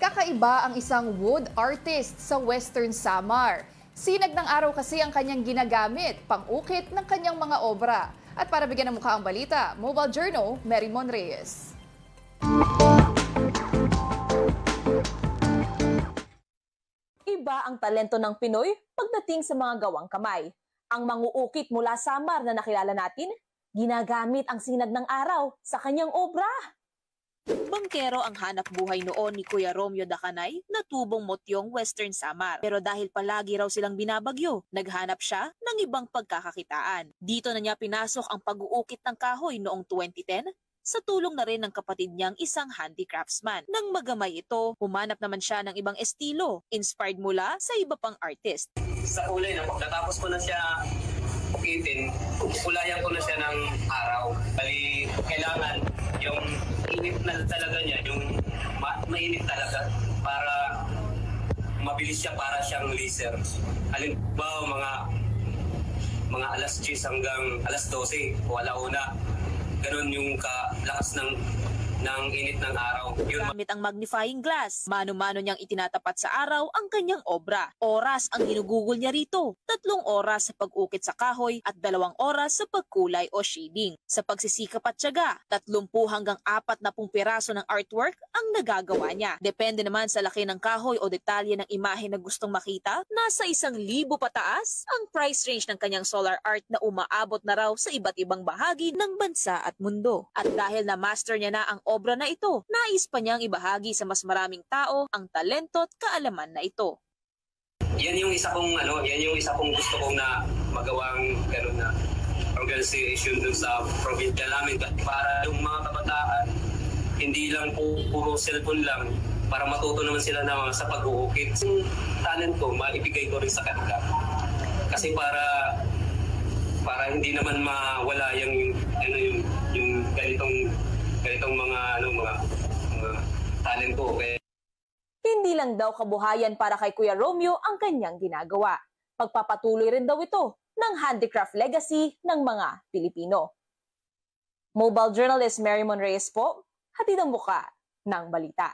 Kakaiba ang isang wood artist sa Western Samar. Sinag ng araw kasi ang kanyang ginagamit, pang-ukit ng kanyang mga obra. At para bigyan ng mukha ang balita, Mobile Journal, Mary Mon Reyes. Iba ang talento ng Pinoy pagdating sa mga gawang kamay. Ang manguukit mula Samar na nakilala natin, ginagamit ang sinag ng araw sa kanyang obra. Bangkero ang hanap buhay noon ni Kuya Romeo Dacanay na tubong motyong Western Samar. Pero dahil palagi raw silang binabagyo, naghanap siya ng ibang pagkakakitaan. Dito na niya pinasok ang pag-uukit ng kahoy noong 2010 sa tulong na rin ng kapatid niyang isang handicraftsman. Nang magamay ito, humanap naman siya ng ibang estilo, inspired mula sa iba pang artist. Sa kulay na pagkatapos ko na siya ukitin, kulayan ko na siya ng araw. Bali, kailangan yung init na talaga niya, yung mainit talaga para mabilis siya, para siyang laser. Halimbawa, mga alas 10 hanggang alas 12 o alauna. Ganun yung kalakas ng init ng araw. Gamit ang magnifying glass, mano-mano niyang itinatapat sa araw ang kanyang obra. Oras ang ginugugol niya rito. 3 oras sa pag-ukit sa kahoy at 2 oras sa pagkulay o shading. Sa pagsisikap at tiyaga, 30 hanggang 40 piraso ng artwork ang nagagawa niya. Depende naman sa laki ng kahoy o detalye ng imahe na gustong makita, nasa 1,000 pataas ang price range ng kanyang solar art na umaabot na raw sa iba't ibang bahagi ng bansa at mundo. At dahil na-master niya na ang obra na ito, nais pa niyang ibahagi sa mas maraming tao ang talento at kaalaman na ito. Yan yung isa kong gusto kong na magawang gano'n na organization dun sa probinsya namin para yung mga kabataan hindi lang puro cellphone lang, para matuto naman sila na sa pag-uukit. Yung talent ko, maibigay ko rin sa kanila. Kasi para hindi naman mawala yung ganitong mga talent ko. Hindi lang daw kabuhayan para kay Kuya Romeo ang kanyang ginagawa. Pagpapatuloy rin daw ito ng handicraft legacy ng mga Pilipino. Mobile journalist Mary Mon Reyes po, hatid ang muka ng balita.